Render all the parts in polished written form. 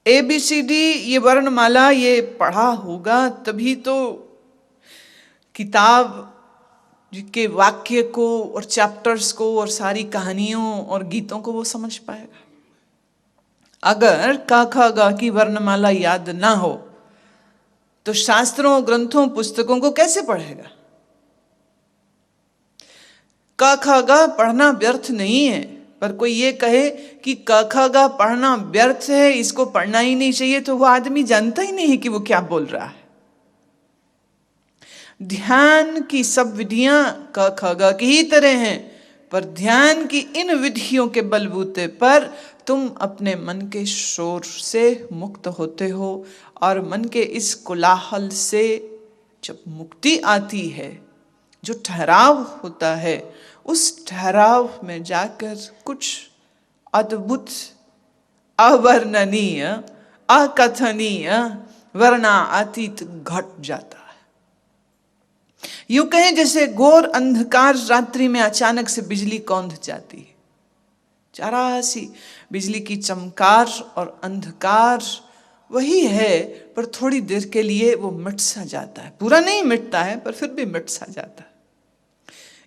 ABCD ये वर्णमाला ये पढ़ा होगा, तभी तो किताब के वाक्य को और चैप्टर्स को और सारी कहानियों और गीतों को वो समझ पाएगा। अगर क ख ग की वर्णमाला याद ना हो तो शास्त्रों, ग्रंथों, पुस्तकों को कैसे पढ़ेगा? क ख ग पढ़ना व्यर्थ नहीं है, पर कोई ये कहे कि क ख ग पढ़ना व्यर्थ है, इसको पढ़ना ही नहीं चाहिए, तो वो आदमी जानता ही नहीं है कि वो क्या बोल रहा है। ध्यान की सब विधियां क ख ग की ही तरह हैं, पर ध्यान की इन विधियों के बलबूते पर तुम अपने मन के शोर से मुक्त होते हो, और मन के इस कोलाहल से जब मुक्ति आती है, जो ठहराव होता है, उस ठहराव में जाकर कुछ अद्भुत, अवर्णनीय, अकथनीय, वर्णातीत घट जाता है। यूं कहें जैसे घोर अंधकार रात्रि में अचानक से बिजली कौंध जाती है। जरा सी बिजली की चमकार और अंधकार वही है, पर थोड़ी देर के लिए वो मिट सा जाता है। पूरा नहीं मिटता है, पर फिर भी मिट सा जाता है।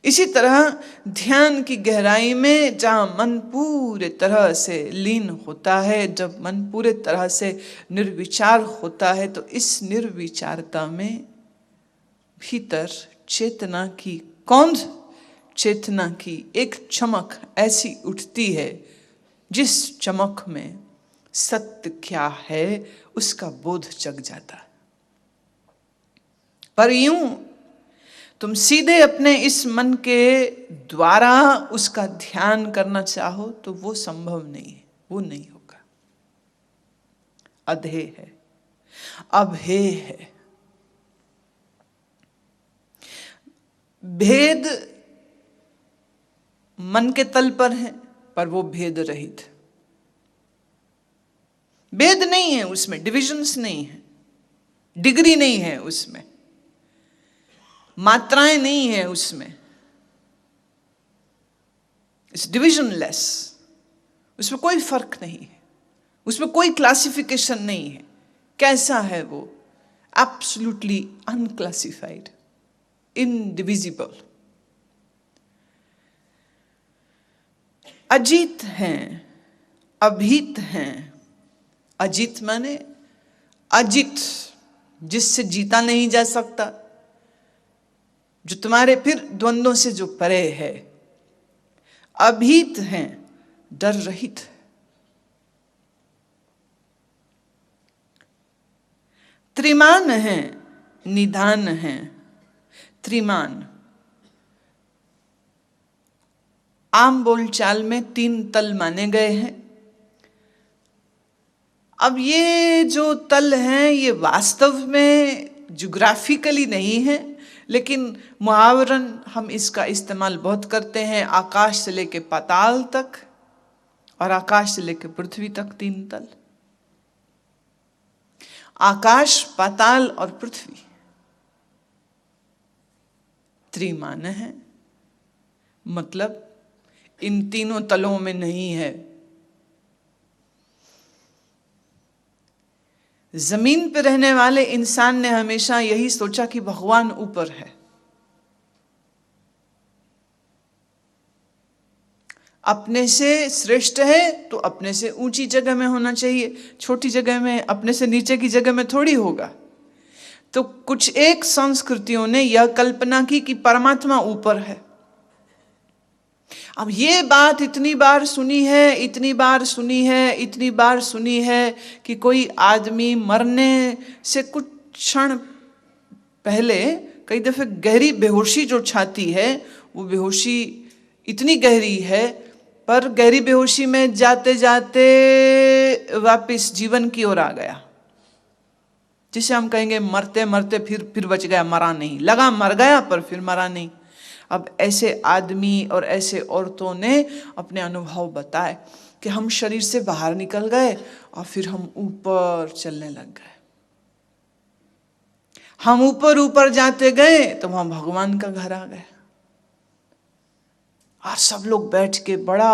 इसी तरह ध्यान की गहराई में जहाँ मन पूरे तरह से लीन होता है, जब मन पूरे तरह से निर्विचार होता है, तो इस निर्विचारता में भीतर चेतना की कौंध, चेतना की एक चमक ऐसी उठती है, जिस चमक में सत्य क्या है उसका बोध जग जाता है। पर यूं तुम सीधे अपने इस मन के द्वारा उसका ध्यान करना चाहो तो वो संभव नहीं है, वो नहीं होगा। अधेय है, अभेय है। भेद मन के तल पर है, पर वो भेद रहित। भेद नहीं है उसमें, डिविजन्स नहीं है, डिग्री नहीं है उसमें, मात्राएं नहीं है उसमें। इट्स डिविजनलेस। उसमें कोई फर्क नहीं है, उसमें कोई क्लासिफिकेशन नहीं है। कैसा है वो? Absolutely unclassified, indivisible. अजीत हैं, अभीत हैं। अजीत माने अजित, जिससे जीता नहीं जा सकता, जो तुम्हारे फिर द्वंद्वों से जो परे है। अभीत हैं, डर रहित। त्रिमान हैं, निधान हैं। त्रिमान आम बोलचाल में 3 तल माने गए हैं। अब ये जो तल हैं, ये वास्तव में ज्योग्राफिकली नहीं है, लेकिन मुहावरन हम इसका इस्तेमाल बहुत करते हैं। आकाश से लेके पाताल तक और आकाश से लेके पृथ्वी तक 3 तल। आकाश, पाताल और पृथ्वी त्रिमान है, मतलब इन तीनों तलों में नहीं है। जमीन पर रहने वाले इंसान ने हमेशा यही सोचा कि भगवान ऊपर है। अपने से श्रेष्ठ है तो अपने से ऊंची जगह में होना चाहिए, छोटी जगह में, अपने से नीचे की जगह में थोड़ी होगा। तो कुछ एक संस्कृतियों ने यह कल्पना की कि परमात्मा ऊपर है। अब ये बात इतनी बार सुनी है, इतनी बार सुनी है, इतनी बार सुनी है कि कोई आदमी मरने से कुछ क्षण पहले कई दफे गहरी बेहोशी जो छाती है, वो बेहोशी इतनी गहरी है, पर गहरी बेहोशी में जाते जाते वापस जीवन की ओर आ गया, जिसे हम कहेंगे मरते मरते फिर बच गया, मरा नहीं। लगा मर गया पर फिर मरा नहीं। अब ऐसे आदमी और ऐसे औरतों ने अपने अनुभव बताए कि हम शरीर से बाहर निकल गए और फिर हम ऊपर चलने लग गए। हम ऊपर ऊपर जाते गए तो वहां भगवान का घर आ गए, और सब लोग बैठ के बड़ा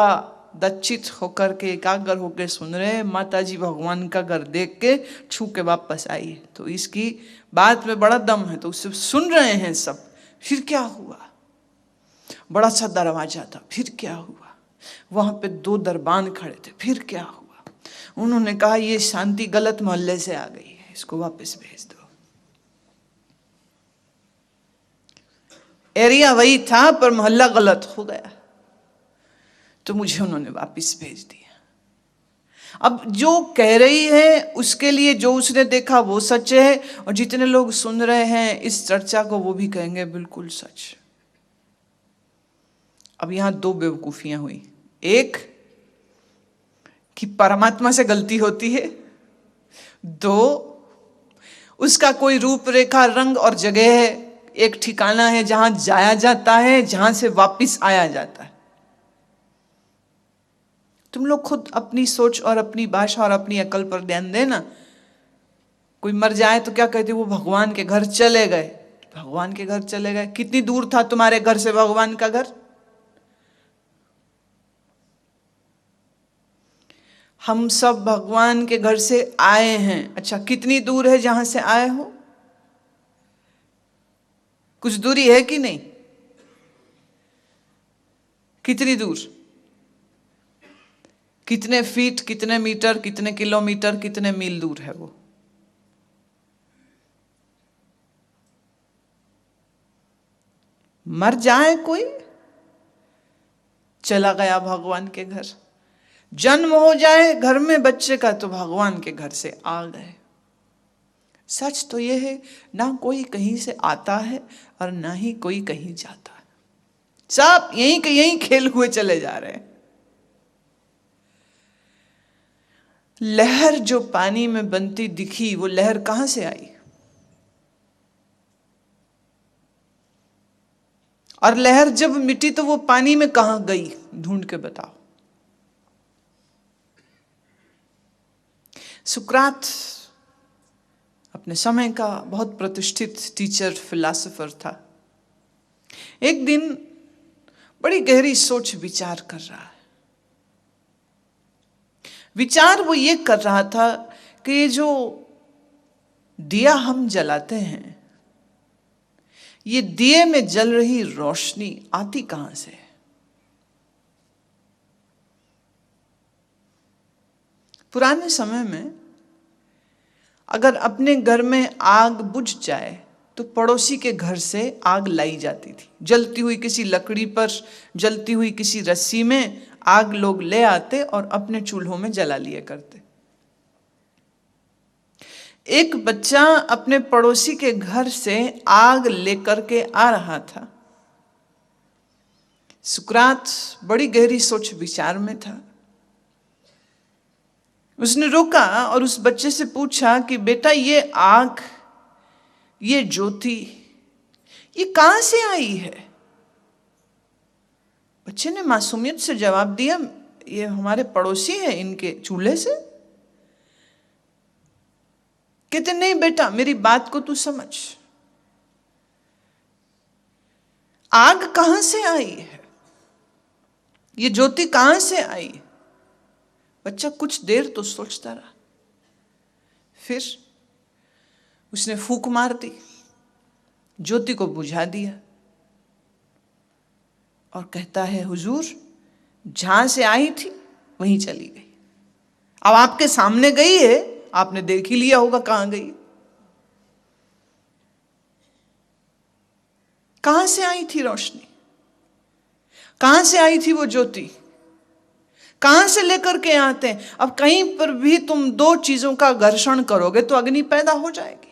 दच्चित होकर के एकाग्र होकर सुन रहे हैं, माता जी भगवान का घर देख के छू के वापस आई, तो इसकी बात में बड़ा दम है, तो उससे सुन रहे हैं सब। फिर क्या हुआ? बड़ा सा दरवाजा था, फिर क्या हुआ? वहां पे 2 दरबान खड़े थे, फिर क्या हुआ? उन्होंने कहा ये शांति गलत मोहल्ले से आ गई है, इसको वापस भेज दो। एरिया वही था पर मोहल्ला गलत हो गया, तो मुझे उन्होंने वापस भेज दिया। अब जो कह रही है उसके लिए जो उसने देखा वो सच है, और जितने लोग सुन रहे हैं इस चर्चा को वो भी कहेंगे बिल्कुल सच। अब यहां 2 बेवकूफियां हुई। एक कि परमात्मा से गलती होती है, 2 उसका कोई रूपरेखा, रंग और जगह है, एक ठिकाना है जहां जाया जाता है, जहां से वापस आया जाता है। तुम लोग खुद अपनी सोच और अपनी भाषा और अपनी अकल पर ध्यान देना। कोई मर जाए तो क्या कहते, वो भगवान के घर चले गए। भगवान के घर चले गए, कितनी दूर था तुम्हारे घर से भगवान का घर? हम सब भगवान के घर से आए हैं। अच्छा, कितनी दूर है जहां से आए हो? कुछ दूरी है कि नहीं? कितनी दूर? कितने फीट, कितने मीटर, कितने किलोमीटर, कितने मील दूर है वो? मर जाए कोई, चला गया भगवान के घर। जन्म हो जाए घर में बच्चे का तो भगवान के घर से आ गए। सच तो यह है, ना कोई कहीं से आता है और ना ही कोई कहीं जाता है। सब यहीं के यहीं खेल हुए चले जा रहे हैं। लहर जो पानी में बनती दिखी, वो लहर कहां से आई? और लहर जब मिटी तो वो पानी में कहां गई? ढूंढ के बताओ। सुकरात अपने समय का बहुत प्रतिष्ठित टीचर, फिलॉसफर था। एक दिन बड़ी गहरी सोच विचार कर रहा है। विचार वो ये कर रहा था कि ये जो दिया हम जलाते हैं, ये दिए में जल रही रोशनी आती कहां से है? पुराने समय में अगर अपने घर में आग बुझ जाए तो पड़ोसी के घर से आग लाई जाती थी। जलती हुई किसी लकड़ी पर, जलती हुई किसी रस्सी में आग लोग ले आते और अपने चूल्हों में जला लिए करते। एक बच्चा अपने पड़ोसी के घर से आग लेकर के आ रहा था। सुकरात बड़ी गहरी सोच विचार में था। उसने रोका और उस बच्चे से पूछा कि बेटा, ये आग, ये ज्योति, ये कहां से आई है? बच्चे ने मासूमियत से जवाब दिया, ये हमारे पड़ोसी हैं, इनके चूल्हे से। कहते नहीं बेटा, मेरी बात को तू समझ। आग कहां से आई है? ये ज्योति कहां से आई? बच्चा कुछ देर तो सोचता रहा, फिर उसने फूंक मार दी, ज्योति को बुझा दिया और कहता है, हुजूर, जहां से आई थी वहीं चली गई। अब आपके सामने गई है, आपने देख ही लिया होगा कहां गई। कहां से आई थी रोशनी? कहां से आई थी वो ज्योति? कहां से लेकर के आते हैं? अब कहीं पर भी तुम 2 चीजों का घर्षण करोगे तो अग्नि पैदा हो जाएगी।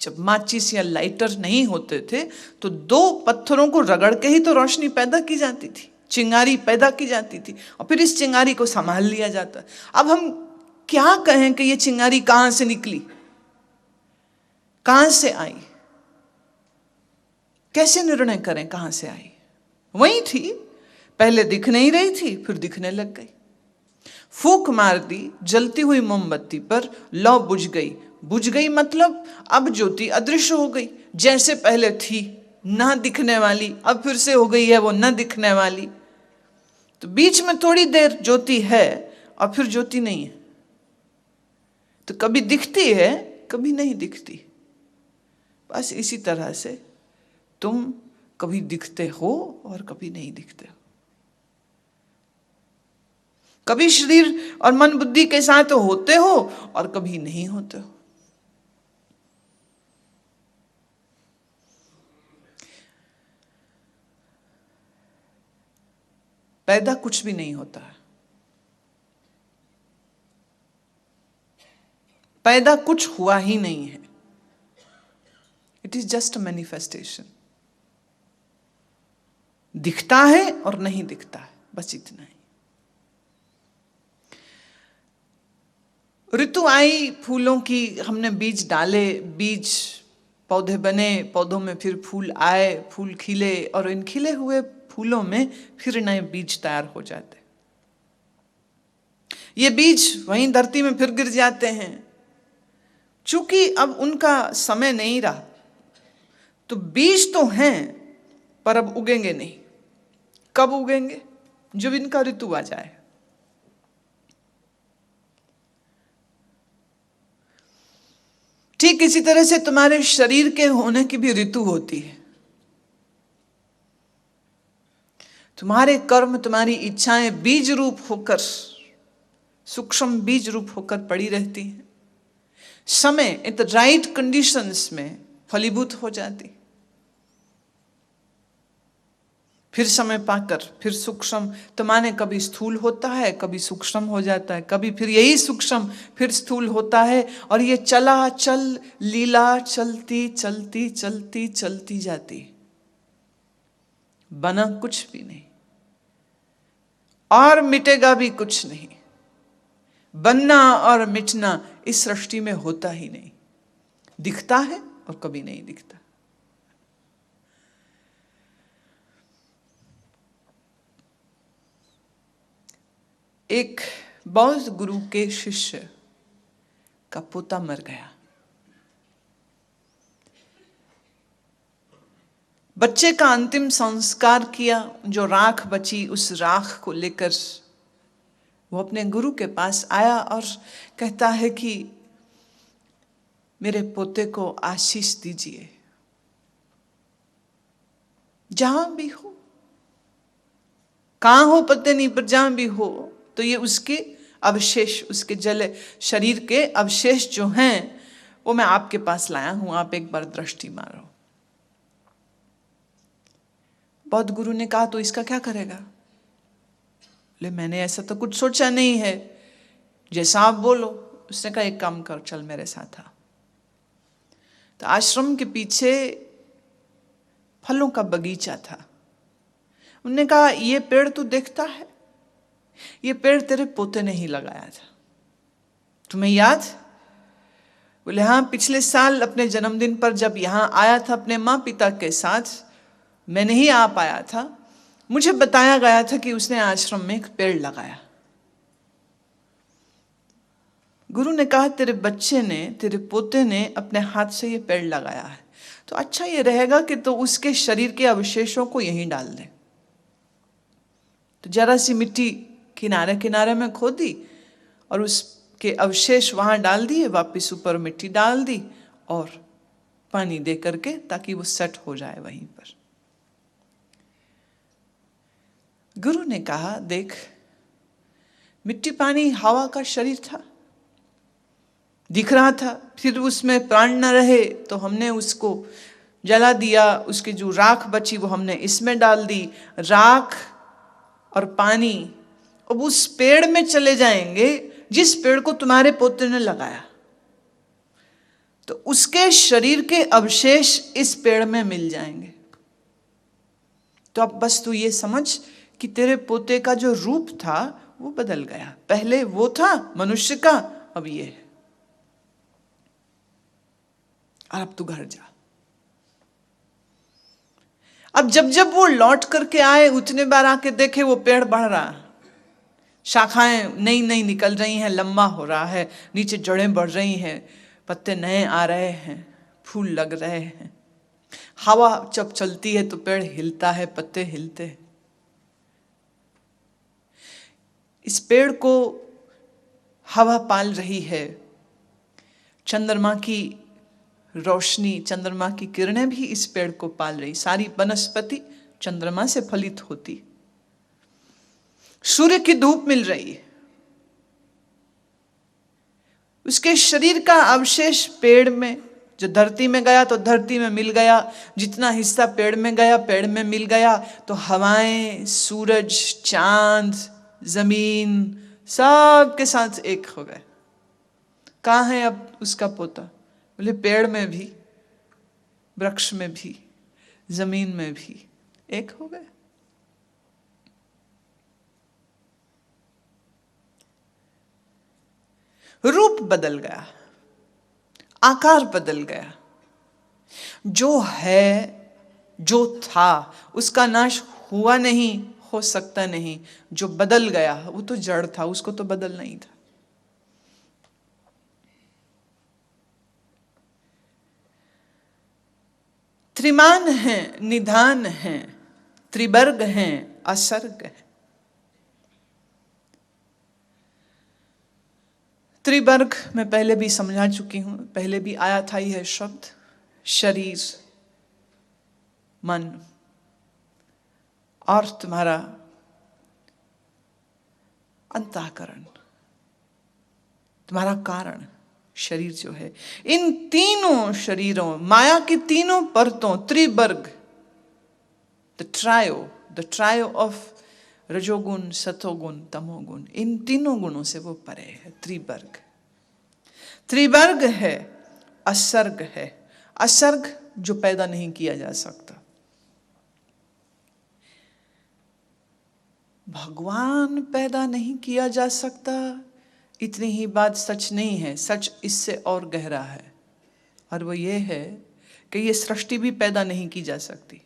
जब माचिस या लाइटर नहीं होते थे तो 2 पत्थरों को रगड़ के ही तो रोशनी पैदा की जाती थी, चिंगारी पैदा की जाती थी, और फिर इस चिंगारी को संभाल लिया जाता। अब हम क्या कहें कि ये चिंगारी कहां से निकली, कहां से आई? कैसे निर्णय करें कहां से आई? वही थी, पहले दिख नहीं रही थी, फिर दिखने लग गई। फूंक मार दी जलती हुई मोमबत्ती पर, लौ बुझ गई। बुझ गई मतलब अब ज्योति अदृश्य हो गई। जैसे पहले थी ना दिखने वाली, अब फिर से हो गई है वो न दिखने वाली। तो बीच में थोड़ी देर ज्योति है और फिर ज्योति नहीं है। तो कभी दिखती है, कभी नहीं दिखती। बस इसी तरह से तुम कभी दिखते हो और कभी नहीं दिखते हो। कभी शरीर और मन बुद्धि के साथ होते हो और कभी नहीं होते हो। पैदा कुछ भी नहीं होता है, पैदा कुछ हुआ ही नहीं है। It is just a manifestation. दिखता है और नहीं दिखता है, बस इतना ही। ऋतु आई फूलों की, हमने बीज डाले, बीज पौधे बने, पौधों में फिर फूल आए, फूल खिले, और इन खिले हुए फूलों में फिर नए बीज तैयार हो जाते। ये बीज वहीं धरती में फिर गिर जाते हैं। चूंकि अब उनका समय नहीं रहा, तो बीज तो हैं पर अब उगेंगे नहीं। कब उगेंगे? जब इनका ऋतु आ जाए। ठीक इसी तरह से तुम्हारे शरीर के होने की भी ऋतु होती है। तुम्हारे कर्म, तुम्हारी इच्छाएं बीज रूप होकर, सूक्ष्म बीज रूप होकर पड़ी रहती हैं। समय इत राइट कंडीशंस में फलीभूत हो जाती, फिर समय पाकर फिर सूक्ष्म, तो माने कभी स्थूल होता है, कभी सूक्ष्म हो जाता है, कभी फिर यही सूक्ष्म फिर स्थूल होता है, और ये चला चल लीला चलती चलती चलती चलती जाती। बना कुछ भी नहीं और मिटेगा भी कुछ नहीं। बनना और मिटना इस सृष्टि में होता ही नहीं। दिखता है और कभी नहीं दिखता। एक बौद्ध गुरु के शिष्य का पोता मर गया। बच्चे का अंतिम संस्कार किया। जो राख बची, उस राख को लेकर वो अपने गुरु के पास आया और कहता है कि मेरे पोते को आशीष दीजिए। जहां भी हो, कहां हो पता नहीं, पर जहां भी हो, तो ये उसके अवशेष, उसके जले शरीर के अवशेष जो हैं, वो मैं आपके पास लाया हूं, आप एक बार दृष्टि मारो। बौद्ध गुरु ने कहा तो इसका क्या करेगा? बोले मैंने ऐसा तो कुछ सोचा नहीं है, जैसा आप बोलो। उसने कहा एक काम कर, चल मेरे साथ आ। तो आश्रम के पीछे फलों का बगीचा था। उन्होंने कहा ये पेड़ तू देखता है, ये पेड़ तेरे पोते ने ही लगाया था, तुम्हें याद? बोले हाँ, पिछले साल अपने जन्मदिन पर जब यहाँ आया था अपने माँ पिता के साथ, मैं नहीं आ पाया था, मुझे बताया गया था कि उसने आश्रम में एक पेड़ लगाया। गुरु ने कहा तेरे बच्चे ने, तेरे पोते ने अपने हाथ से ये पेड़ लगाया है, तो अच्छा ये रहेगा कि तो उसके शरीर के अवशेषों को यहीं डाल दे। तो जरा सी मिट्टी किनारे किनारे में खोदी और उसके अवशेष वहां डाल दिए, वापिस ऊपर मिट्टी डाल दी और पानी दे करके, ताकि वो सेट हो जाए वहीं पर। गुरु ने कहा देख, मिट्टी पानी हवा का शरीर था, दिख रहा था, फिर उसमें प्राण न रहे तो हमने उसको जला दिया, उसकी जो राख बची वो हमने इसमें डाल दी। राख और पानी अब उस पेड़ में चले जाएंगे जिस पेड़ को तुम्हारे पोते ने लगाया, तो उसके शरीर के अवशेष इस पेड़ में मिल जाएंगे। तो अब बस तू ये समझ कि तेरे पोते का जो रूप था वो बदल गया। पहले वो था मनुष्य का, अब ये है। और अब तू घर जा। अब जब जब वो लौट करके आए, उतने बार आके देखे वो पेड़ बढ़ रहा, शाखाएं नई नई निकल रही हैं, लंबा हो रहा है, नीचे जड़ें बढ़ रही हैं, पत्ते नए आ रहे हैं, फूल लग रहे हैं। हवा जब चलती है तो पेड़ हिलता है, पत्ते हिलते हैं। इस पेड़ को हवा पाल रही है, चंद्रमा की रोशनी, चंद्रमा की किरणें भी इस पेड़ को पाल रही। सारी वनस्पति चंद्रमा से फलित होती, सूर्य की धूप मिल रही है। उसके शरीर का अवशेष पेड़ में, जो धरती में गया तो धरती में मिल गया, जितना हिस्सा पेड़ में गया पेड़ में मिल गया। तो हवाएं, सूरज, चांद, जमीन सब के साथ एक हो गए। कहाँ है अब उसका पोता? बोले पेड़ में भी, वृक्ष में भी, जमीन में भी एक हो गए। रूप बदल गया, आकार बदल गया। जो है, जो था, उसका नाश हुआ नहीं, हो सकता नहीं। जो बदल गया वो तो जड़ था, उसको तो बदलना ही था। त्रिमान है, निधान है, त्रिवर्ग है, असर्ग है। त्रिवर्ग मैं पहले भी समझा चुकी हूं, पहले भी आया था यह शब्द। शरीर, मन और तुम्हारा अंतःकरण, तुम्हारा कारण शरीर जो है। इन तीनों शरीरों, माया की तीनों परतों, त्रिवर्ग, द ट्रायो ऑफ रजोगुण, सतोगुण, तमोगुण, इन तीनों गुणों से वो परे है। त्रिवर्ग, त्रिवर्ग है, असर्ग है। असर्ग जो पैदा नहीं किया जा सकता। भगवान पैदा नहीं किया जा सकता, इतनी ही बात सच नहीं है। सच इससे और गहरा है, और वो ये है कि ये सृष्टि भी पैदा नहीं की जा सकती,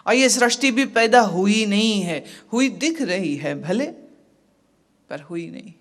और ये सृष्टि भी पैदा हुई नहीं है। हुई दिख रही है भले, पर हुई नहीं।